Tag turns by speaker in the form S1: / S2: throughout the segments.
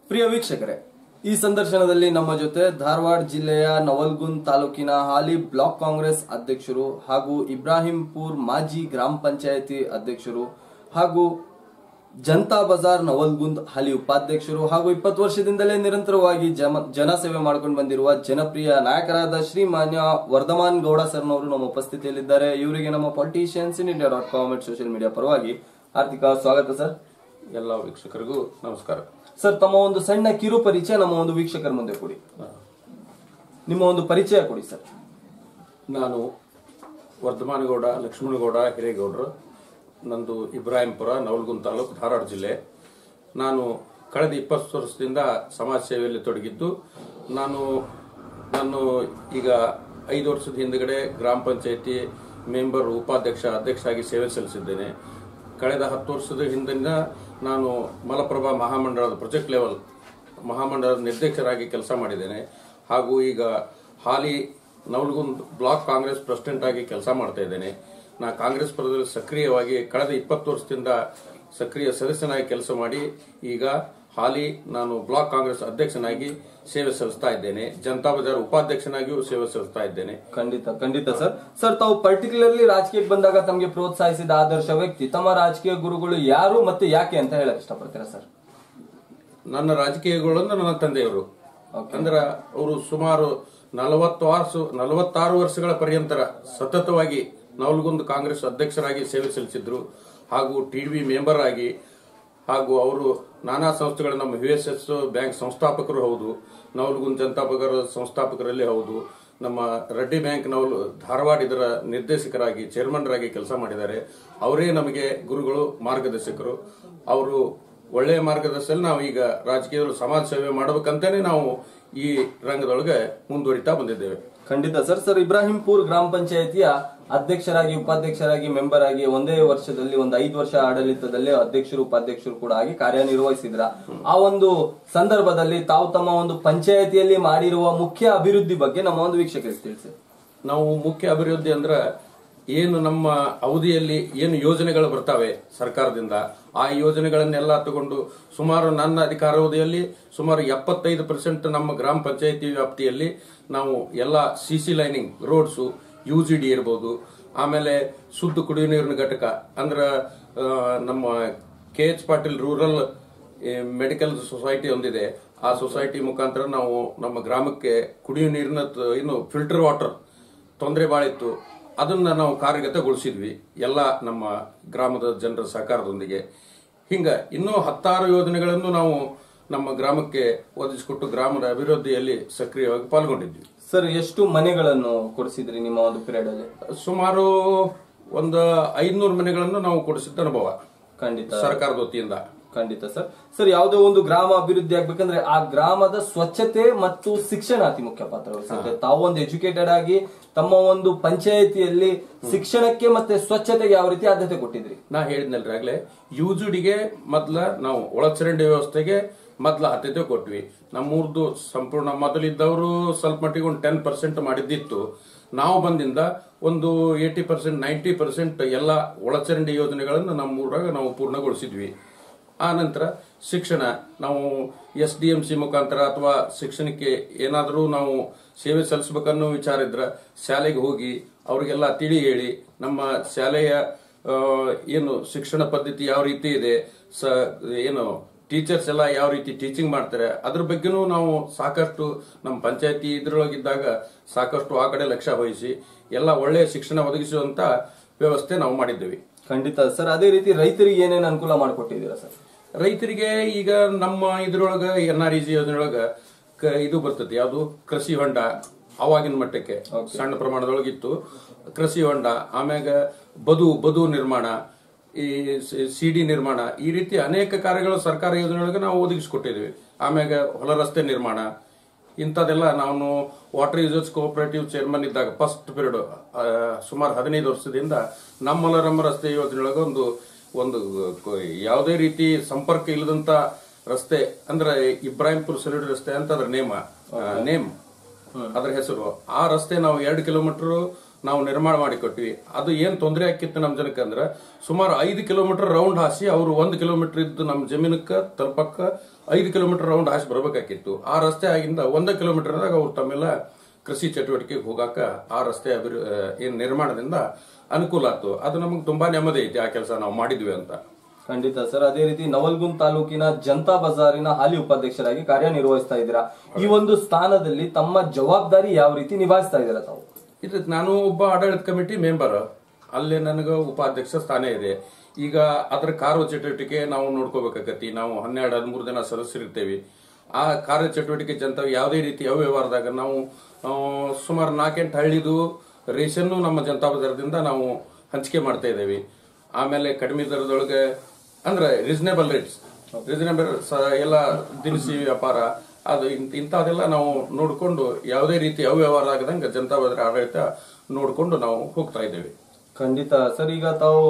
S1: ಪ್ರಿಯ ವೀಕ್ಷಕರೇ, ಈ ಸಂದರ್ಶನದಲ್ಲಿ ನಮ್ಮ ಜೊತೆ ಧಾರವಾಡ ಜಿಲ್ಲೆಯ ನವಲಗುಂದ ತಾಲೂಕಿನ ಹಾಲಿ ಬ್ಲಾಕ್ ಕಾಂಗ್ರೆಸ್ ಅಧ್ಯಕ್ಷರು ಹಾಗೂ ಇಬ್ರಾಹಿಂಪುರ್ ಮಾಜಿ ಗ್ರಾಮ ಪಂಚಾಯಿತಿ ಅಧ್ಯಕ್ಷರು ಹಾಗೂ ಜನತಾ ಬಜಾರ್ ನವಲಗುಂದ ಹಾಲಿ ಉಪಾಧ್ಯಕ್ಷರು ಹಾಗೂ 20 ವರ್ಷದಿಂದಲೇ ನಿರಂತರವಾಗಿ ಜನಸೇವೆ ಮಾಡಿಕೊಂಡು ಬಂದಿರುವ ಜನಪ್ರಿಯ ನಾಯಕರಾದ ಶ್ರೀಮಾನ್ಯ ವರ್ಧಮಾನ್ ಗೌಡ ಸರ್ನವರು ನಮ್ಮ ಉಪಸ್ಥಿತಿಯಲ್ಲಿದ್ದಾರೆ. ಇವರಿಗೆ ನಮ್ಮ ಪಾಲಿಟಿಷಿಯನ್ಸ್ ಇನ್ ಇಂಡಿಯಾ.com ಸೋಷಿಯಲ್ ಮೀಡಿಯಾ ಪರವಾಗಿ ಆರ್ಥಿಕ ಸ್ವಾಗತ ಸರ್.
S2: ಎಲ್ಲ ವೀಕ್ಷಕರಿಗೂ ನಮಸ್ಕಾರ
S1: ಸರ್. ತಮ್ಮ ಒಂದು ಸಣ್ಣ ಕಿರು ಪರಿಚಯ ನಮ್ಮ ಒಂದು ವೀಕ್ಷಕರ ಮುಂದೆ ಕೊಡಿ. ನಿಮ್ಮ ಒಂದು ಪರಿಚಯ ಕೊಡಿ ಸರ್.
S2: ನಾನು ವರ್ಧಮಾನಗೌಡ ಲಕ್ಷ್ಮಣಗೌಡ ಹಿರೇಗೌಡರು. ನಂದು ಇಬ್ರಾಹಿಂಪುರ ನವಲಗುಂದ ತಾಲೂಕು ಧಾರವಾಡ ಜಿಲ್ಲೆ. ನಾನು ಕಳೆದ 20 ವರ್ಷದಿಂದ ಸಮಾಜ ಸೇವೆಯಲ್ಲಿ ತೊಡಗಿದ್ದು ನಾನು ಈಗ 5 ವರ್ಷದ ಹಿಂದುಗಡೆ ಗ್ರಾಮ ಪಂಚಾಯಿತಿ ಮೆಂಬರ್ ಉಪಾಧ್ಯಕ್ಷ ಅಧ್ಯಕ್ಷ ಆಗಿ ಸೇವೆ ಸಲ್ಲಿಸಿದ್ದೇನೆ. ಕಳೆದ 10 ವರ್ಷದ ಹಿಂದಿನ ನಾನು ಮಲಪ್ರಭಾ ಮಹಾಮಂಡಲದ ಪ್ರಾಜೆಕ್ಟ್ ಲೆವೆಲ್ ಮಹಾಮಂಡಲದ ನಿರ್ದೇಶಕರಾಗಿ ಕೆಲಸ ಮಾಡಿದ್ದೇನೆ. ಹಾಗೂ ಈಗ ಹಾಲಿ ನವಲಗುಂದ ಬ್ಲಾಕ್ ಕಾಂಗ್ರೆಸ್ ಪ್ರೆಸಿಡೆಂಟ್ ಆಗಿ ಕೆಲಸ ಮಾಡ್ತಾ ಇದ್ದೇನೆ. ನಾ ಕಾಂಗ್ರೆಸ್ ಪರದಲ್ಲಿ ಸಕ್ರಿಯವಾಗಿ ಕಳೆದ 20 ವರ್ಷದಿಂದ ಸಕ್ರಿಯ ಸದಸ್ಯನಾಗಿ ಕೆಲಸ ಮಾಡಿ ಈಗ ಹಾಲಿ ನಾನು ಬ್ಲಾಕ್ ಕಾಂಗ್ರೆಸ್ ಅಧ್ಯಕ್ಷನಾಗಿ ಸೇವೆ ಸಲ್ಲಿಸ್ತಾ ಇದ್ದೇನೆ. ಜನತಾ ಬಜಾರ್ ಉಪಾಧ್ಯಕ್ಷನಾಗಿಯೂ ಸೇವೆ ಸಲ್ಲಿಸ್ತಾ ಇದ್ದೇನೆ.
S1: ಖಂಡಿತ ಸರ್. ತಾವು ಪರ್ಟಿಕ್ಯುಲರ್ಲಿ ರಾಜಕೀಯಕ್ಕೆ ಬಂದಾಗ ತಮಗೆ ಪ್ರೋತ್ಸಾಹಿಸಿದ ಆದರ್ಶ ವ್ಯಕ್ತಿ, ತಮ್ಮ ರಾಜಕೀಯ ಗುರುಗಳು ಯಾರು ಮತ್ತೆ ಯಾಕೆ ಅಂತ ಹೇಳಕ್ ಇಷ್ಟಪಡ್ತೀರಾ ಸರ್?
S2: ನನ್ನ ರಾಜಕೀಯ ಗುರು ನನ್ನ ತಂದೆಯವರು. ಅಂದ್ರೆ ಅವರು ಸುಮಾರು 46 ವರ್ಷಗಳ ಪರ್ಯಂತರ ಸತತವಾಗಿ ನವಲಗುಂದ ಕಾಂಗ್ರೆಸ್ ಅಧ್ಯಕ್ಷರಾಗಿ ಸೇವೆ ಸಲ್ಲಿಸಿದ್ರು. ಹಾಗೂ ಟಿಡಿಬಿ ಮೆಂಬರ್ ಆಗಿ ಹಾಗೂ ಅವರು ನಾನಾ ಸಂಸ್ಥೆಗಳ ನಮ್ಮ USS ಬ್ಯಾಂಕ್ ಸಂಸ್ಥಾಪಕರು ಹೌದು, ನವಲಗುಂದ ಜನತಾ ಬಜಾರ್ ಸಂಸ್ಥಾಪಕರಲ್ಲಿ ಹೌದು, ನಮ್ಮ ರೆಡ್ಡಿ ಬ್ಯಾಂಕ್ ಧಾರವಾಡ ಇದರ ನಿರ್ದೇಶಕರಾಗಿ ಚೇರ್ಮನ್ರಾಗಿ ಕೆಲಸ ಮಾಡಿದ್ದಾರೆ. ಅವರೇ ನಮಗೆ ಗುರುಗಳು, ಮಾರ್ಗದರ್ಶಕರು. ಅವರು ಒಳ್ಳೆಯ ಮಾರ್ಗದರ್ಶನ ನಾವು ಈಗ ರಾಜಕೀಯದಲ್ಲಿ ಸಮಾಜ ಸೇವೆ ಮಾಡಬೇಕಂತಾನೆ ನಾವು ಈ ರಂಗದೊಳಗೆ ಮುಂದುವರಿತಾ ಬಂದಿದ್ದೇವೆ.
S1: ಖಂಡಿತ ಸರ್. ಇಬ್ರಾಹಿಂಪುರ್ ಗ್ರಾಮ ಪಂಚಾಯಿತಿಯ ಅಧ್ಯಕ್ಷರಾಗಿ ಉಪಾಧ್ಯಕ್ಷರಾಗಿ ಮೆಂಬರ್ ಆಗಿ ಒಂದೇ ವರ್ಷದಲ್ಲಿ ಒಂದು 5 ವರ್ಷ ಆಡಳಿತದಲ್ಲಿ ಅಧ್ಯಕ್ಷರು ಉಪಾಧ್ಯಕ್ಷರು ಕೂಡ ಆಗಿ ಕಾರ್ಯನಿರ್ವಹಿಸಿದ್ರ. ಆ ಒಂದು ಸಂದರ್ಭದಲ್ಲಿ ತಾವು ತಮ್ಮ ಒಂದು ಪಂಚಾಯಿತಿಯಲ್ಲಿ ಮಾಡಿರುವ ಮುಖ್ಯ ಅಭಿವೃದ್ಧಿ ಬಗ್ಗೆ ನಮ್ಮ ಒಂದು ವೀಕ್ಷಕರಿಗೆ ತಿಳಿಸಿ.
S2: ನಾವು ಮುಖ್ಯ ಅಭಿವೃದ್ಧಿ ಅಂದ್ರೆ ಏನು ನಮ್ಮ ಅವಧಿಯಲ್ಲಿ ಏನು ಯೋಜನೆಗಳು ಬರ್ತಾವೆ ಸರ್ಕಾರದಿಂದ, ಆ ಯೋಜನೆಗಳನ್ನೆಲ್ಲ ತಗೊಂಡು ಸುಮಾರು ನನ್ನ ಅಧಿಕಾರಾವಧಿಯಲ್ಲಿ ಸುಮಾರು 75% ನಮ್ಮ ಗ್ರಾಮ ಪಂಚಾಯಿತಿ ವ್ಯಾಪ್ತಿಯಲ್ಲಿ ನಾವು ಎಲ್ಲ ಸಿಸಿ ಲೈನಿಂಗ್ ರೋಡ್ಸು, UGD ಇರ್ಬೋದು, ಆಮೇಲೆ ಶುದ್ಧ ಕುಡಿಯುವ ನೀರಿನ ಘಟಕ ಅಂದ್ರೆ ನಮ್ಮ KH Patil rural medical society ಒಂದಿದೆ. ಆ ಸೊಸೈಟಿ ಮುಖಾಂತರ ನಾವು ನಮ್ಮ ಗ್ರಾಮಕ್ಕೆ ಕುಡಿಯುವ ನೀರಿನ ಇನ್ನು ಫಿಲ್ಟರ್ ವಾಟರ್ ತೊಂದರೆ ಬಾಳಿತ್ತು, ಅದನ್ನ ನಾವು ಕಾರ್ಯಗತಗೊಳಿಸಿದ್ವಿ ಎಲ್ಲ ನಮ್ಮ ಗ್ರಾಮದ ಜನರ ಸಹಕಾರದೊಂದಿಗೆ. ಹಿಂಗ ಇನ್ನೂ 16 ಯೋಜನೆಗಳನ್ನು ನಾವು ನಮ್ಮ ಗ್ರಾಮಕ್ಕೆ ಒದಗಿಸಿಕೊಟ್ಟು ಗ್ರಾಮದ ಅಭಿವೃದ್ಧಿಯಲ್ಲಿ ಸಕ್ರಿಯವಾಗಿ ಪಾಲ್ಗೊಂಡಿದ್ವಿ.
S1: ಸರ್, ಎಷ್ಟು ಮನೆಗಳನ್ನು ಕೊಡಿಸಿದ್ರಿ ನಿಮ್ಮ ಒಂದು ಪೀರಿಯಡ್ ಅಲ್ಲಿ?
S2: ಸುಮಾರು ಒಂದು 500 ಮನೆಗಳನ್ನು ನಾವು ಕೊಡಿಸಿದ್ದ ಅನುಭವ
S1: ಖಂಡಿತ
S2: ಸರ್ಕಾರದ ವತಿಯಿಂದ.
S1: ಖಂಡಿತ ಸರ್. ಯಾವುದೇ ಒಂದು ಗ್ರಾಮ ಅಭಿವೃದ್ಧಿ ಆಗ್ಬೇಕಂದ್ರೆ ಆ ಗ್ರಾಮದ ಸ್ವಚ್ಛತೆ ಮತ್ತು ಶಿಕ್ಷಣ ಅತಿ ಮುಖ್ಯ ಪಾತ್ರ ವಹಿಸುತ್ತೆ. ತಾವು ಒಂದು ಎಜುಕೇಟೆಡ್ ಆಗಿ ತಮ್ಮ ಒಂದು ಪಂಚಾಯಿತಿಯಲ್ಲಿ ಶಿಕ್ಷಣಕ್ಕೆ ಮತ್ತೆ ಸ್ವಚ್ಛತೆಗೆ ಯಾವ ರೀತಿ ಆದ್ಯತೆ ಕೊಟ್ಟಿದ್ರಿ?
S2: ನಾ ಹೇಳಿದ್ನಲ್ರಿ ಆಗ್ಲೇ, UGDಗೆ ಮೊದ್ಲ ನಾವು ಒಳಚರಂಡಿ ವ್ಯವಸ್ಥೆಗೆ ಮೊದ್ಲ ಆದ್ಯತೆ ಕೊಟ್ವಿ. ನಮ್ಮೂರ್ದು ಸಂಪೂರ್ಣ ಮೊದಲಿದ್ದವರು ಸ್ವಲ್ಪ ಮಟ್ಟಿಗೆ ಒಂದು 10% ಮಾಡಿದ್ದಿತ್ತು. ನಾವು ಬಂದಿಂದ ಒಂದು 80% 90% ಎಲ್ಲ ಒಳಚರಂಡಿ ಯೋಜನೆಗಳನ್ನು ನಮ್ಮೂರಾಗ ನಾವು ಪೂರ್ಣಗೊಳಿಸಿದ್ವಿ. ಆ ನಂತರ ಶಿಕ್ಷಣ ನಾವು SDMC ಮುಖಾಂತರ ಅಥವಾ ಶಿಕ್ಷಣಕ್ಕೆ ಏನಾದರೂ ನಾವು ಸೇವೆ ಸಲ್ಲಿಸಬೇಕನ್ನೋ ವಿಚಾರ ಇದ್ರ ಶಾಲೆಗೆ ಹೋಗಿ ಅವರಿಗೆಲ್ಲ ತಿಳಿ ಹೇಳಿ ನಮ್ಮ ಶಾಲೆಯ ಏನು ಶಿಕ್ಷಣ ಪದ್ಧತಿ ಯಾವ ರೀತಿ ಇದೆ, ಏನು ಟೀಚರ್ಸ್ ಎಲ್ಲ ಯಾವ ರೀತಿ ಟೀಚಿಂಗ್ ಮಾಡ್ತಾರೆ ಅದ್ರ ಬಗ್ಗೆನೂ ನಾವು ಸಾಕಷ್ಟು ನಮ್ಮ ಪಂಚಾಯತಿ ಇದ್ರೊಳಗಿದ್ದಾಗ ಸಾಕಷ್ಟು ಆ ಕಡೆ ಲಕ್ಷ್ಯ ವಹಿಸಿ ಎಲ್ಲ ಒಳ್ಳೆಯ ಶಿಕ್ಷಣ ಒದಗಿಸುವಂತ ವ್ಯವಸ್ಥೆ ನಾವು ಮಾಡಿದ್ದೇವೆ.
S1: ಖಂಡಿತ ಸರ್. ಅದೇ ರೀತಿ ರೈತರಿಗೆ ಏನೇನು ಅನುಕೂಲ ಮಾಡಿಕೊಟ್ಟಿದ್ದೀರಾ ಸರ್?
S2: ರೈತರಿಗೆ ಈಗ ನಮ್ಮ ಇದ್ರೊಳಗ NREG ಯೋಜನೆಯೊಳಗ ಇದು ಬರ್ತದೆ, ಯಾವುದು ಕೃಷಿ ಹೊಂಡ. ಅವಾಗಿನ ಮಟ್ಟಕ್ಕೆ ಸಣ್ಣ ಪ್ರಮಾಣದೊಳಗಿತ್ತು ಕೃಷಿ ಹೊಂಡ. ಆಮ್ಯಾಗ ಬದು ನಿರ್ಮಾಣ, ಈ CD ನಿರ್ಮಾಣ, ಈ ರೀತಿ ಅನೇಕ ಕಾರ್ಯಗಳು ಸರ್ಕಾರ ಯೋಜನೆಯೊಳಗೆ ನಾವು ಒದಗಿಸಿಕೊಟ್ಟಿದ್ವಿ. ಆಮ್ಯಾಗ ಹೊಲ ರಸ್ತೆ ನಿರ್ಮಾಣ, ಇಂಥದೆಲ್ಲ ನಾವು ವಾಟರ್ ಯೂಸರ್ಸ್ ಕೋಆಪರೇಟಿವ್ ಚೇರ್ಮನ್ ಇದ್ದಾಗ ಫಸ್ಟ್ ಪೀರಿಯಡ್ ಸುಮಾರು 15 ವರ್ಷದಿಂದ ನಮ್ಮ ರಸ್ತೆ ಯೋಜನೆಯೊಳಗೆ ಒಂದು ಯಾವುದೇ ರೀತಿ ಸಂಪರ್ಕ ಇಲ್ಲದಂತ ರಸ್ತೆ ಅಂದ್ರೆ ಇಬ್ರಾಹಿಂಪುರ್ ಸೆಲ್ಯೂಡ್ ರಸ್ತೆ ಅಂತ ಅದ್ರ ನೇಮ್ ಅದರ ಹೆಸರು. ಆ ರಸ್ತೆ ನಾವು 2 ಕಿಲೋಮೀಟರ್ ನಾವು ನಿರ್ಮಾಣ ಮಾಡಿಕೊಟ್ವಿ. ಅದು ಏನ್ ತೊಂದರೆ ಆಕಿತ್ತು ನಮ್ಮ ಜನಕ್ಕೆ ಅಂದ್ರೆ ಸುಮಾರು 5 ಕಿಲೋಮೀಟರ್ ರೌಂಡ್ ಹಾಸಿ ಅವರು 1 ಕಿಲೋಮೀಟರ್ ಇದ್ದು ನಮ್ಮ ಜಮೀನಕ್ಕೆ ತಲುಪಕ್ಕ 5 ಕಿಲೋಮೀಟರ್ ರೌಂಡ್ ಹಾಸಿ ಬರಬೇಕಾಗಿತ್ತು. ಆ ರಸ್ತೆ ಆಗಿಂದ 1 ಕಿಲೋಮೀಟರ್ದಾಗ ಅವ್ರು ತಮ್ಮೆಲ್ಲ ಕೃಷಿ ಚಟುವಟಿಕೆಗೆ ಹೋಗಾಕ ಆ ರಸ್ತೆ ಏನ್ ನಿರ್ಮಾಣದಿಂದ ಅನುಕೂಲ ಆಯ್ತು. ಅದು ನಮಗೆ ತುಂಬಾ ನೆಮ್ಮದಿ ಐತಿ ಆ ಕೆಲಸ ನಾವು ಮಾಡಿದ್ವಿ ಅಂತ.
S1: ಖಂಡಿತ ಸರ್. ಅದೇ ರೀತಿ ನವಲ್ಗುಂದ್ ತಾಲೂಕಿನ ಜನತಾ ಬಜಾರಿನ ಹಾಲಿ ಉಪಾಧ್ಯಕ್ಷರಾಗಿ ಕಾರ್ಯನಿರ್ವಹಿಸ್ತಾ ಇದ್ದೀರಾ. ಈ ಒಂದು ಸ್ಥಾನದಲ್ಲಿ ತಮ್ಮ ಜವಾಬ್ದಾರಿ ಯಾವ ರೀತಿ ನಿಭಾಯಿಸ್ತಾ ಇದ್ದೀರಾ ತಾವು?
S2: ಇದು ನಾನು ಒಬ್ಬ ಆಡಳಿತ ಕಮಿಟಿ ಮೆಂಬರ್, ಅಲ್ಲಿ ನನಗೆ ಉಪಾಧ್ಯಕ್ಷ ಸ್ಥಾನ ಇದೆ. ಈಗ ಅದರ ಕಾರ್ಯಚಟುವಟಿಕೆ ನಾವು ನೋಡ್ಕೋಬೇಕಾಗತ್ತಿ. ನಾವು 12-13 ಜನ ಸದಸ್ಯರಿರ್ತೇವೆ. ಆ ಕಾರ್ಯಚಟುವಟಿಕೆ ಜನತಾ ಯಾವುದೇ ರೀತಿ ಅವ್ಯವಹಾರದಾಗ ನಾವು ಸುಮಾರು 4-8 ಹಳ್ಳಿದು ರೇಷನ್ನು ನಮ್ಮ ಜನತಾ ಬಜಾರದಿಂದ ನಾವು ಹಂಚಿಕೆ ಮಾಡ್ತಾ ಇದ್ದೇವೆ. ಆಮೇಲೆ ಕಡಿಮೆ ದರದೊಳಗೆ ಅಂದ್ರೆ ರೀಸನೇಬಲ್ ರೇಟ್ಸ್ ಎಲ್ಲ ದಿನಸಿ ವ್ಯಾಪಾರ ಅದು ಇಂಥದೆಲ್ಲ ನಾವು ನೋಡಿಕೊಂಡು ಯಾವುದೇ ರೀತಿ ಅವ್ಯವಹಾರ ಆಗದಂಗೆ ಜನತಾ ಬಜಾರ್ ಆಡಳಿತ ನೋಡಿಕೊಂಡು ನಾವು ಹೋಗ್ತಾ ಇದ್ದೇವೆ.
S1: ಖಂಡಿತ ಸರ್. ಈಗ ತಾವು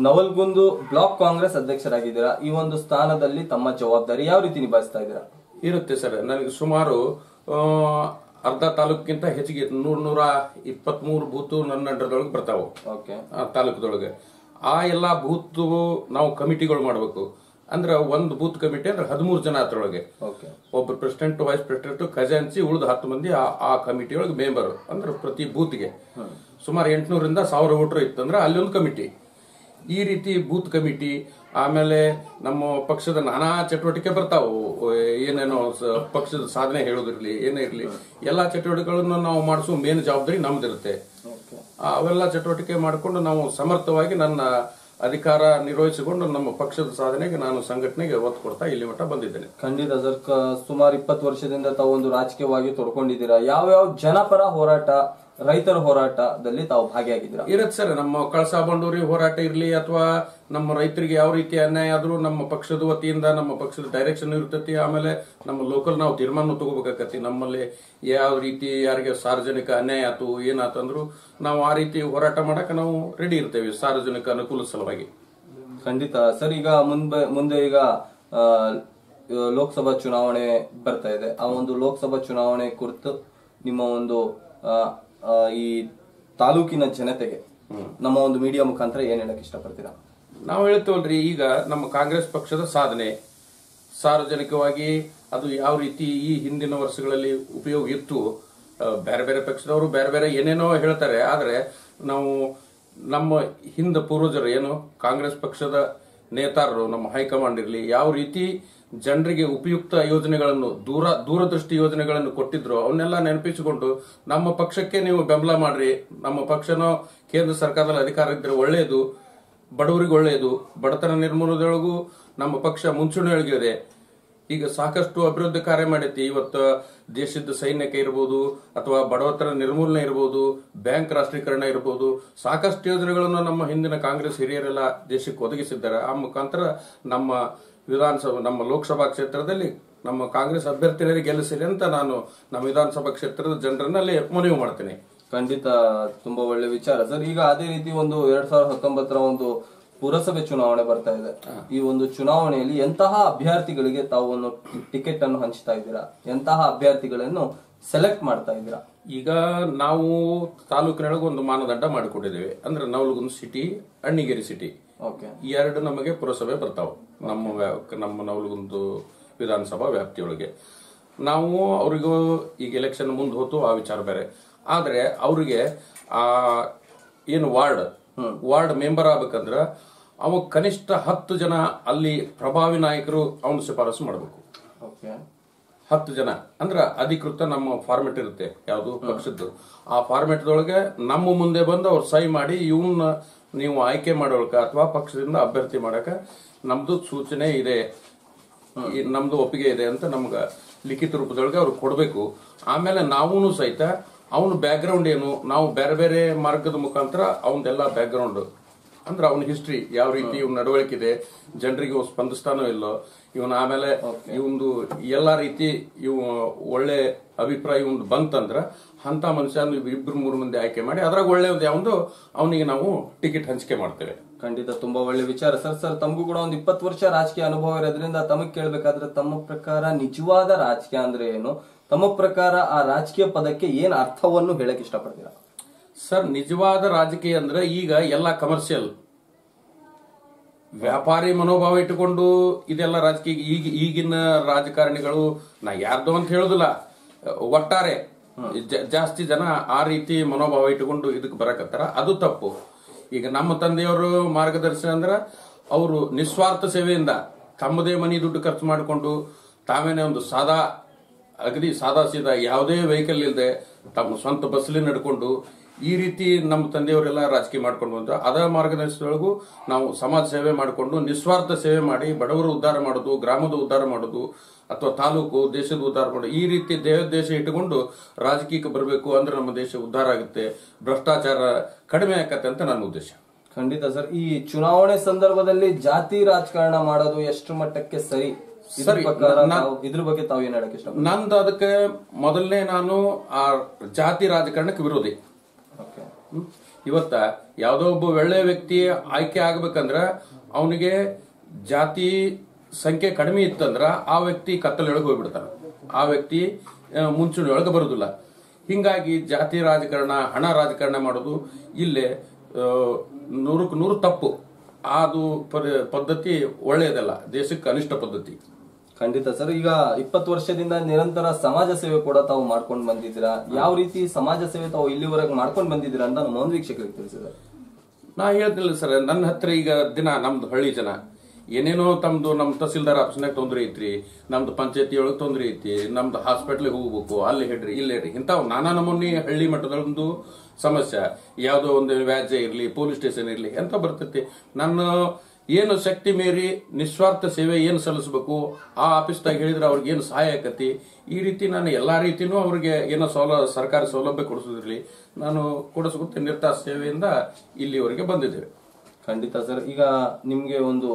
S1: ನವಲ್ಗುಂದು ಬ್ಲಾಕ್ ಕಾಂಗ್ರೆಸ್ ಅಧ್ಯಕ್ಷರಾಗಿದ್ದೀರಾ. ಈ ಒಂದು ಸ್ಥಾನದಲ್ಲಿ ತಮ್ಮ ಜವಾಬ್ದಾರಿ ಯಾವ ರೀತಿ ನಿಭಾಯಿಸ್ತಾ ಇದ್ದೀರಾ?
S2: ಇರುತ್ತೆ ಸರ್. ನನಗೆ ಸುಮಾರು ಅರ್ಧ ತಾಲೂಕಿಗಿಂತ ಹೆಚ್ಚಿಗೆ 123 ಬೂತ್ ನನ್ನ ಅಂಡರ್ದೊಳಗೆ ಬರ್ತಾವೆ ತಾಲೂಕದೊಳಗೆ. ಆ ಎಲ್ಲಾ ಬೂತ್ ನಾವು ಕಮಿಟಿಗಳು ಮಾಡಬೇಕು. ಅಂದ್ರೆ ಒಂದು ಬೂತ್ ಕಮಿಟಿ ಅಂದ್ರೆ 13 ಜನ ಅದ್ರೊಳಗೆ, ಒಬ್ಬ ಪ್ರೆಸಿಡೆಂಟ್, ವೈಸ್ ಪ್ರೆಸಿಡೆಂಟ್, ಖಜಾಂಚಿ, ಉಳಿದ 10 ಮಂದಿ ಆ ಕಮಿಟಿಯೊಳಗೆ ಮೆಂಬರ್. ಅಂದ್ರೆ ಪ್ರತಿ ಬೂತ್ಗೆ ಸುಮಾರು 800ರಿಂದ 1000 ವೋಟರ್ ಇತ್ತಂದ್ರೆ ಅಲ್ಲಿ ಒಂದು ಕಮಿಟಿ. ಈ ರೀತಿ ಬೂತ್ ಕಮಿಟಿ, ಆಮೇಲೆ ನಮ್ಮ ಪಕ್ಷದ ನಾನಾ ಚಟುವಟಿಕೆ ಬರ್ತಾವು. ಏನೇನೋ ಪಕ್ಷದ ಸಾಧನೆ ಹೇಳೋದಿರ್ಲಿ, ಏನೇ ಇರ್ಲಿ, ಎಲ್ಲಾ ಚಟುವಟಿಕೆಗಳನ್ನು ನಾವು ಮಾಡಿಸುವ ಮೇನ್ ಜವಾಬ್ದಾರಿ ನಮ್ದಿರುತ್ತೆ. ಅವೆಲ್ಲ ಚಟುವಟಿಕೆ ಮಾಡಿಕೊಂಡು ನಾವು ಸಮರ್ಥವಾಗಿ ನನ್ನ ಅಧಿಕಾರ ನಿರ್ವಹಿಸಿಕೊಂಡು ನಮ್ಮ ಪಕ್ಷದ ಸಾಧನೆಗೆ ನಾನು ಸಂಘಟನೆಗೆ ಒತ್ತು ಕೊಡ್ತಾ ಇಲ್ಲಿ ಮಟ್ಟ ಬಂದಿದ್ದೇನೆ.
S1: ಖಂಡಿತ ಸರ್. ಸುಮಾರು 20 ವರ್ಷದಿಂದ ತಾವು ಒಂದು ರಾಜಕೀಯವಾಗಿ ತೊಡ್ಕೊಂಡಿದ್ದೀರಾ. ಯಾವ ಜನಪರ ಹೋರಾಟ, ರೈತರ ಹೋರಾಟದಲ್ಲಿ ತಾವು ಭಾಗಿಯಾಗಿದ್ದೀರಾ?
S2: ಇರುತ್ತೆ ಸರ್. ನಮ್ಮ ಕಳಸಾ ಬಂಡೂರಿ ಹೋರಾಟ ಇರ್ಲಿ ಅಥವಾ ನಮ್ಮ ರೈತರಿಗೆ ಯಾವ ರೀತಿ ಅನ್ಯಾಯ ಆದ್ರೂ ನಮ್ಮ ಪಕ್ಷದ ವತಿಯಿಂದ ನಮ್ಮ ಪಕ್ಷದ ಡೈರೆಕ್ಷನ್ ಇರ್ತೈತಿ. ಆಮೇಲೆ ನಮ್ಮ ಲೋಕಲ್ ನಾವು ತೀರ್ಮಾನ ತಗೋಬೇಕಾಗತ್ತಿ. ನಮ್ಮಲ್ಲಿ ಯಾವ ರೀತಿ ಯಾರಿಗೆ ಸಾರ್ವಜನಿಕ ಅನ್ಯಾಯ ಆತು ಏನಾತಂದ್ರು ನಾವು ಆ ರೀತಿ ಹೋರಾಟ ಮಾಡಕ್ಕೆ ನಾವು ರೆಡಿ ಇರ್ತೇವೆ ಸಾರ್ವಜನಿಕ ಅನುಕೂಲ ಸಲುವಾಗಿ.
S1: ಖಂಡಿತ ಸರ್. ಈಗ ಮುಂದೆ ಈಗ ಲೋಕಸಭಾ ಚುನಾವಣೆ ಬರ್ತಾ ಇದೆ. ಆ ಒಂದು ಲೋಕಸಭಾ ಚುನಾವಣೆ ಕುರಿತು ನಿಮ್ಮ ಒಂದು ಈ ತಾಲೂಕಿನ ಜನತೆಗೆ ನಮ್ಮ ಒಂದು ಮೀಡಿಯಾ ಮುಖಾಂತರ ಏನ್ ಹೇಳಕ್ ಇಷ್ಟಪಡ್ತೀರಾ?
S2: ನಾವು ಹೇಳ್ತೇವಲ್ರಿ, ಈಗ ನಮ್ಮ ಕಾಂಗ್ರೆಸ್ ಪಕ್ಷದ ಸಾಧನೆ ಸಾರ್ವಜನಿಕವಾಗಿ ಅದು ಯಾವ ರೀತಿ ಈ ಹಿಂದಿನ ವರ್ಷಗಳಲ್ಲಿ ಉಪಯೋಗ ಇತ್ತು. ಬೇರೆ ಬೇರೆ ಪಕ್ಷದವರು ಬೇರೆ ಬೇರೆ ಏನೇನೋ ಹೇಳ್ತಾರೆ. ಆದ್ರೆ ನಾವು ನಮ್ಮ ಹಿಂದ ಪೂರ್ವಜರು ಏನು ಕಾಂಗ್ರೆಸ್ ಪಕ್ಷದ ನೇತಾರರು, ನಮ್ಮ ಹೈಕಮಾಂಡ್ ಇರಲಿ, ಯಾವ ರೀತಿ ಜನರಿಗೆ ಉಪಯುಕ್ತ ಯೋಜನೆಗಳನ್ನು, ದೂರದೃಷ್ಟಿ ಯೋಜನೆಗಳನ್ನು ಕೊಟ್ಟಿದ್ರು ಅವನ್ನೆಲ್ಲ ನೆನಪಿಸಿಕೊಂಡು ನಮ್ಮ ಪಕ್ಷಕ್ಕೆ ನೀವು ಬೆಂಬಲ ಮಾಡ್ರಿ, ನಮ್ಮ ಪಕ್ಷನೋ ಕೇಂದ್ರ ಸರ್ಕಾರದಲ್ಲಿ ಅಧಿಕಾರ ಇದ್ರೆ ಒಳ್ಳೆಯದು, ಬಡವರಿಗೆ ಒಳ್ಳೆಯದು, ಬಡತನ ನಿರ್ಮೂಲನೆಯೊಳಗೂ ನಮ್ಮ ಪಕ್ಷ ಮುಂಚೂಣಿಯೊಳಗಿದೆ. ಈಗ ಸಾಕಷ್ಟು ಅಭಿವೃದ್ಧಿ ಕಾರ್ಯ ಮಾಡೈತಿ. ಇವತ್ತು ದೇಶದ ಸೈನ್ಯಕ್ಕೆ ಇರಬಹುದು ಅಥವಾ ಬಡವತನ ನಿರ್ಮೂಲನೆ ಇರಬಹುದು, ಬ್ಯಾಂಕ್ ರಾಷ್ಟ್ರೀಕರಣ ಇರಬಹುದು, ಸಾಕಷ್ಟು ಯೋಜನೆಗಳನ್ನು ನಮ್ಮ ಹಿಂದಿನ ಕಾಂಗ್ರೆಸ್ ಹಿರಿಯರೆಲ್ಲ ದೇಶಕ್ಕೆ ಒದಗಿಸಿದ್ದಾರೆ. ಆ ಮುಖಾಂತರ ನಮ್ಮ ವಿಧಾನಸಭಾ, ನಮ್ಮ ಲೋಕಸಭಾ ಕ್ಷೇತ್ರದಲ್ಲಿ ನಮ್ಮ ಕಾಂಗ್ರೆಸ್ ಅಭ್ಯರ್ಥಿಗಳಿಗೆ ಗೆಲ್ಲಿಸಿರಿ ಅಂತ ನಾನು ನಮ್ಮ ವಿಧಾನಸಭಾ ಕ್ಷೇತ್ರದ ಜನರನ್ನಲ್ಲಿ ಮನವಿ ಮಾಡ್ತೇನೆ.
S1: ಖಂಡಿತ ತುಂಬಾ ಒಳ್ಳೆ ವಿಚಾರ ಸರ್. ಈಗ ಅದೇ ರೀತಿ ಒಂದು 2019ರ ಒಂದು ಪುರಸಭೆ ಚುನಾವಣೆ ಬರ್ತಾ ಇದೆ. ಈ ಒಂದು ಚುನಾವಣೆಯಲ್ಲಿ ಎಂತಹ ಅಭ್ಯರ್ಥಿಗಳಿಗೆ ತಾವು ಒಂದು ಟಿಕೆಟ್ ಅನ್ನು ಹಂಚ್ತಾ ಇದ್ದೀರಾ? ಎಂತಹ ಅಭ್ಯರ್ಥಿಗಳನ್ನು ಸೆಲೆಕ್ಟ್ ಮಾಡ್ತಾ ಇದ್ದೀರಾ?
S2: ಈಗ ನಾವು ತಾಲೂಕಿನೊಳಗೆ ಒಂದು ಮಾನದಂಡ ಮಾಡಿಕೊಟ್ಟಿದ್ದೇವೆ. ಅಂದ್ರೆ ನವಲಗುಂದ ಸಿಟಿ, ಅಣ್ಣಿಗೇರಿ ಸಿಟಿ, ಈ ಎರಡು ನಮಗೆ ಪುರಸಭೆ ಬರ್ತಾವ ನಮ್ಮ ನವಲಗುಂದ ವಿಧಾನಸಭಾ ವ್ಯಾಪ್ತಿಯೊಳಗೆ. ನಾವು ಅವರಿಗೂ ಈಗ ಎಲೆಕ್ಷನ್ ಮುಂದೆ ಹೋತು ಆ ವಿಚಾರ ಬೇರೆ. ಆದ್ರೆ ಅವರಿಗೆ ಆ ಏನು ವಾರ್ಡ್ ಮೆಂಬರ್ ಆಗ್ಬೇಕಂದ್ರ ಅವ ಕನಿಷ್ಠ 10 ಜನ ಅಲ್ಲಿ ಪ್ರಭಾವಿ ನಾಯಕರು ಅವನು ಶಿಫಾರಸು ಮಾಡಬೇಕು. 10 ಜನ ಅಂದ್ರೆ ಅಧಿಕೃತ ನಮ್ಮ ಫಾರ್ಮೆಟ್ ಇರುತ್ತೆ ಯಾವುದು ಪಕ್ಷದ್ದು. ಆ ಫಾರ್ಮೆಟ್ದೊಳಗೆ ನಮ್ಮ ಮುಂದೆ ಬಂದು ಅವ್ರು ಸಹಿ ಮಾಡಿ ಇವನ್ನ ನೀವು ಆಯ್ಕೆ ಮಾಡೋಳಕ ಅಥವಾ ಪಕ್ಷದಿಂದ ಅಭ್ಯರ್ಥಿ ಮಾಡಕ ನಮ್ದು ಸೂಚನೆ ಇದೆ, ನಮ್ದು ಒಪ್ಪಿಗೆ ಇದೆ ಅಂತ ನಮ್ಗ ಲಿಖಿತ ರೂಪದೊಳಗೆ ಅವ್ರು ಕೊಡಬೇಕು. ಆಮೇಲೆ ನಾವೂನು ಸಹಿತ ಅವನ ಬ್ಯಾಕ್ ಗ್ರೌಂಡ್ ಏನು, ನಾವು ಬೇರೆ ಬೇರೆ ಮಾರ್ಗದ ಮುಖಾಂತರ ಅವನದೆಲ್ಲ ಬ್ಯಾಕ್ ಗ್ರೌಂಡ್ ಅಂದ್ರೆ ಅವನ ಹಿಸ್ಟ್ರಿ ಯಾವ ರೀತಿ ಇವ್ ನಡವಳಿಕೆ ಇದೆ, ಜನರಿಗೆ ಸ್ಪಂದಿಸ್ತಾನೋ ಇಲ್ಲೋ, ಇವನ್ ಆಮೇಲೆ ಇವಂದು ಎಲ್ಲಾ ರೀತಿ ಇವ್ ಒಳ್ಳೆ ಅಭಿಪ್ರಾಯ ಇವಂದು ಬಂತಂದ್ರ ಅಂತ ಮನುಷ್ಯ 2-3 ಮಂದಿ ಆಯ್ಕೆ ಮಾಡಿ ಅದ್ರಾಗ ಒಳ್ಳೆಯದು ಯಾವ್ದು ಅವನಿಗೆ ನಾವು ಟಿಕೆಟ್ ಹಂಚಿಕೆ ಮಾಡ್ತೇವೆ.
S1: ಖಂಡಿತ ತುಂಬಾ ಒಳ್ಳೆ ವಿಚಾರ ಸರ್. ತಮಗೂ ಕೂಡ ಒಂದು 20 ವರ್ಷ ರಾಜಕೀಯ ಅನುಭವ ಇರೋದ್ರಿಂದ ತಮಗ್ ಕೇಳ್ಬೇಕಾದ್ರೆ ತಮ್ಮ ಪ್ರಕಾರ ನಿಜವಾದ ರಾಜಕೀಯ ಅಂದ್ರೆ ಏನು? ತಮ್ಮ ಪ್ರಕಾರ ಆ ರಾಜಕೀಯ ಪದಕ್ಕೆ ಏನ್ ಅರ್ಥವನ್ನು ಹೇಳಕ್ ಇಷ್ಟಪಡ್ತೀರಾ?
S2: ಸರ್, ನಿಜವಾದ ರಾಜಕೀಯ ಅಂದ್ರೆ ಈಗ ಎಲ್ಲ ಕಮರ್ಷಿಯಲ್ ವ್ಯಾಪಾರಿ ಮನೋಭಾವ ಇಟ್ಟುಕೊಂಡು ಇದೆಲ್ಲ ರಾಜಕೀಯ. ಈಗಿನ ರಾಜಕಾರಣಿಗಳು, ನಾ ಯಾರ್ದು ಅಂತ ಹೇಳುದಿಲ್ಲ, ಒಟ್ಟಾರೆ ಜಾಸ್ತಿ ಜನ ಆ ರೀತಿ ಮನೋಭಾವ ಇಟ್ಟುಕೊಂಡು ಇದಕ್ಕೆ ಬರಕತ್ತಾರ. ಅದು ತಪ್ಪು. ಈಗ ನಮ್ಮ ತಂದೆಯವರು ಮಾರ್ಗದರ್ಶನ ಅಂದ್ರ ಅವರು ನಿಸ್ವಾರ್ಥ ಸೇವೆಯಿಂದ ತಮ್ಮದೇ ಮನಿ ದುಡ್ಡು ಖರ್ಚು ಮಾಡಿಕೊಂಡು ತಾವೇನೆ ಒಂದು ಅಗದಿ ಸಾದಾ ಸೀದಾ ಯಾವುದೇ ವೆಹಿಕಲ್ ಇಲ್ಲದೆ ತಮ್ಮ ಸ್ವಂತ ಬಸ್ಲಿ ನಡ್ಕೊಂಡು ಈ ರೀತಿ ನಮ್ಮ ತಂದೆಯವರೆಲ್ಲ ರಾಜಕೀಯ ಮಾಡ್ಕೊಂಡು ಬಂದ್ರು. ಅದರ ಮಾರ್ಗದರ್ಶನದೊಳಗೂ ನಾವು ಸಮಾಜ ಸೇವೆ ಮಾಡಿಕೊಂಡು ನಿಸ್ವಾರ್ಥ ಸೇವೆ ಮಾಡಿ ಬಡವರು ಉದ್ಧಾರ ಮಾಡೋದು, ಗ್ರಾಮದ ಉದ್ಧಾರ ಮಾಡೋದು, ಅಥವಾ ತಾಲೂಕು ದೇಶದ ಉದ್ಧಾರ ಮಾಡೋದು, ಈ ರೀತಿ ದೇಶ ಇಟ್ಟುಕೊಂಡು ರಾಜಕೀಯಕ್ಕೆ ಬರಬೇಕು ಅಂದ್ರೆ ನಮ್ಮ ದೇಶ ಉದ್ಧಾರ ಆಗುತ್ತೆ, ಭ್ರಷ್ಟಾಚಾರ ಕಡಿಮೆ ಆಕತ್ತೆ ಅಂತ ನನ್ನ ಉದ್ದೇಶ.
S1: ಖಂಡಿತ ಸರ್. ಈ ಚುನಾವಣೆ ಸಂದರ್ಭದಲ್ಲಿ ಜಾತಿ ರಾಜಕಾರಣ ಮಾಡೋದು ಎಷ್ಟು ಮಟ್ಟಕ್ಕೆ ಸರಿ? ಇದ್ರ ಬಗ್ಗೆ ತಾವು ಏನ್ ಹೇಳಕ್ ಇಷ್ಟ?
S2: ನಂದು ಅದಕ್ಕೆ ಮೊದಲನೇ ನಾನು ಆ ಜಾತಿ ರಾಜಕಾರಣಕ್ಕೆ ವಿರೋಧಿ. ಇವತ್ತ ಯಾವುದೋ ಒಬ್ಬ ಒಳ್ಳೆ ವ್ಯಕ್ತಿ ಆಯ್ಕೆ ಆಗ್ಬೇಕಂದ್ರ ಅವನಿಗೆ ಜಾತಿ ಸಂಖ್ಯೆ ಕಡಿಮೆ ಇತ್ತಂದ್ರ ಆ ವ್ಯಕ್ತಿ ಕತ್ತಲೊಳಗೆ ಹೋಗ್ಬಿಡ್ತಾನ, ಆ ವ್ಯಕ್ತಿ ಮುಂಚೂಣಿಯೊಳಗೆ ಬರುದಿಲ್ಲ. ಹಿಂಗಾಗಿ ಜಾತಿ ರಾಜಕಾರಣ, ಹಣ ರಾಜಕಾರಣ ಮಾಡೋದು ಇಲ್ಲೇ 100% ತಪ್ಪು. ಅದು ಪದ್ಧತಿ ಒಳ್ಳೆಯದಲ್ಲ, ದೇಶಕ್ಕೆ ಅನಿಷ್ಟ ಪದ್ಧತಿ.
S1: ಖಂಡಿತ ಸರ್. ಈಗ 20 ವರ್ಷದಿಂದ ನಿರಂತರ ಸಮಾಜ ಸೇವೆ ಕೂಡ ತಾವು ಮಾಡ್ಕೊಂಡು ಬಂದಿದ್ದೀರಾ. ಯಾವ ರೀತಿ ಸಮಾಜ ಸೇವೆ ತಾವು ಇಲ್ಲಿವರೆಗೆ ಮಾಡ್ಕೊಂಡು ಬಂದಿದ್ದೀರಾ ಅಂತ ನಮ್ಮ ಒಂದು ವೀಕ್ಷಕರಿಗೆ ತಿಳಿಸಿದ್ದಾರೆ.
S2: ನಾ ಹೇಳ್ತಿಲ್ಲ ಸರ್, ನನ್ನ ಹತ್ರ ಈಗ ದಿನ ನಮ್ದು ಹಳ್ಳಿ ಜನ ಏನೇನೋ ತಮ್ದು ನಮ್ ತಹಸೀಲ್ದಾರ್ ಆಫೀಸ್ನಾಗ ತೊಂದ್ರೆ ಐತ್ರಿ, ನಮ್ದು ಪಂಚಾಯತಿ ಒಳಗೆ ತೊಂದ್ರೆ ಐತಿ, ನಮ್ದು ಹಾಸ್ಪಿಟ್ಲಿಗೆ ಹೋಗ್ಬೇಕು, ಅಲ್ಲಿ ಹೇಳ್ರಿ ಇಲ್ಲಿ ಹೇಳ್ರಿ, ಇಂಥವು ನಾನಾ ನಮೂನಿ ಹಳ್ಳಿ ಮಟ್ಟದೊಂದು ಸಮಸ್ಯೆ, ಯಾವುದೋ ಒಂದು ವ್ಯಾಜ್ಯ ಇರ್ಲಿ, ಪೊಲೀಸ್ ಸ್ಟೇಷನ್ ಇರ್ಲಿ ಅಂತ ಬರ್ತೈತಿ. ನನ್ನ ಏನು ಶಕ್ತಿ ಮೀರಿ ನಿಸ್ವಾರ್ಥ ಸೇವೆ ಏನು ಸಲ್ಲಿಸಬೇಕು ಆ ಆಫೀಸ್ದಾಗ ಹೇಳಿದ್ರೆ ಅವ್ರಿಗೆ ಏನು ಸಹಾಯ ಆಕತಿ, ಈ ರೀತಿ ನಾನು ಎಲ್ಲಾ ರೀತಿನೂ ಅವ್ರಿಗೆ ಏನೋ ಸರ್ಕಾರಿ ಸೌಲಭ್ಯ ಕೊಡಿಸೋದಿರ್ಲಿ ನಾನು ಕೊಡಿಸ್ಕೊತ ನಿರ್ತಾಸ ಸೇವೆಯಿಂದ ಇಲ್ಲಿವರೆಗೆ ಬಂದಿದ್ದೇವೆ.
S1: ಖಂಡಿತ ಸರ್. ಈಗ ನಿಮ್ಗೆ ಒಂದು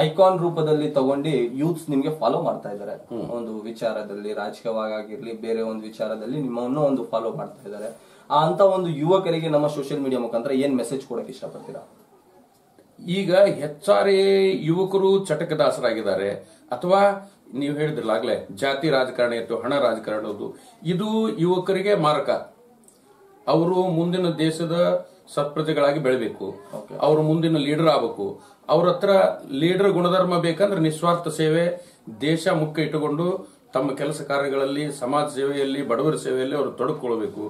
S1: ಐಕಾನ್ ರೂಪದಲ್ಲಿ ತಗೊಂಡು ಯೂತ್ಸ್ ನಿಮ್ಗೆ ಫಾಲೋ ಮಾಡ್ತಾ ಇದ್ದಾರೆ. ಒಂದು ವಿಚಾರದಲ್ಲಿ, ರಾಜಕೀಯವಾಗಿರ್ಲಿ, ಬೇರೆ ಒಂದು ವಿಚಾರದಲ್ಲಿ ನಿಮ್ಮನ್ನು ಒಂದು ಫಾಲೋ ಮಾಡ್ತಾ ಇದ್ದಾರೆ. ಅಂತ ಒಂದು ಯುವಕರಿಗೆ ನಮ್ಮ ಸೋಷಿಯಲ್ ಮೀಡಿಯಾ ಮುಖಾಂತರ ಏನ್ ಮೆಸೇಜ್ ಕೊಡಕ್ ಇಷ್ಟಪಡ್ತೀರಾ?
S2: ಈಗ ಹೆಚ್ಚಾರಿ ಯುವಕರು ಚಟಕದಾಸರಾಗಿದ್ದಾರೆ, ಅಥವಾ ನೀವು ಹೇಳಿದ್ರಲ್ಲ ಆಗ್ಲೇ ಜಾತಿ ರಾಜಕಾರಣ ಇತ್ತು, ಹಣ ರಾಜಕಾರಣ, ಇದು ಯುವಕರಿಗೆ ಮಾರಕ. ಅವರು ಮುಂದಿನ ದೇಶದ ಸತ್ಪ್ರಜೆಗಳಾಗಿ ಬೆಳಬೇಕು, ಅವರು ಮುಂದಿನ ಲೀಡರ್ ಆಗಬೇಕು. ಅವ್ರ ಹತ್ರ ಲೀಡರ್ ಗುಣಧರ್ಮ ಬೇಕಂದ್ರೆ ನಿಸ್ವಾರ್ಥ ಸೇವೆ, ದೇಶ ಮುಖ್ಯ ಇಟ್ಟುಕೊಂಡು ತಮ್ಮ ಕೆಲಸ ಕಾರ್ಯಗಳಲ್ಲಿ, ಸಮಾಜ ಸೇವೆಯಲ್ಲಿ, ಬಡವರ ಸೇವೆಯಲ್ಲಿ ಅವರು ತೊಡಗಿಕೊಳ್ಬೇಕು.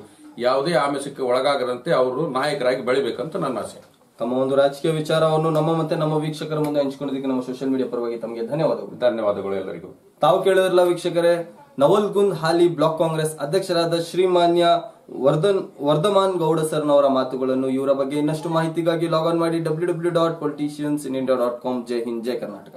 S2: ಯಾವುದೇ ಆಮಿಷಕ್ಕೆ ಒಳಗಾಗದಂತೆ ಅವರು ನಾಯಕರಾಗಿ ಬೆಳಿಬೇಕಂತ ನನ್ನ ಆಸೆ.
S1: ತಮ್ಮ ಒಂದು ರಾಜಕೀಯ ವಿಚಾರವನ್ನು ನಮ್ಮ ಮತ್ತೆ ನಮ್ಮ ವೀಕ್ಷಕರ ಮುಂದೆ ಹಂಚಿಕೊಂಡಿದ್ದಕ್ಕೆ ನಮ್ಮ ಸೋಷಿಯಲ್ ಮೀಡಿಯಾ ಪರವಾಗಿ ತಮಗೆ ಧನ್ಯವಾದಗಳು.
S2: ಧನ್ಯವಾದಗಳು ಎಲ್ಲರಿಗೂ.
S1: ತಾವು ಕೇಳಿದ್ರಲ್ಲ ವೀಕ್ಷಕರೇ, ನವಲ್ಗುಂದ್ ಹಾಲಿ ಬ್ಲಾಕ್ ಕಾಂಗ್ರೆಸ್ ಅಧ್ಯಕ್ಷರಾದ ಶ್ರೀಮಾನ್ಯ ವರ್ಧಮಾನ್ ಗೌಡ ಸರ್ನವರ ಮಾತುಗಳನ್ನು. ಇವರ ಬಗ್ಗೆ ಇನ್ನಷ್ಟು ಮಾಹಿತಿಗಾಗಿ ಲಾಗ್ ಆನ್ ಮಾಡಿ www.politiciansinIndia.com. ಜೈ ಹಿಂದ್, ಜೈ ಕರ್ನಾಟಕ.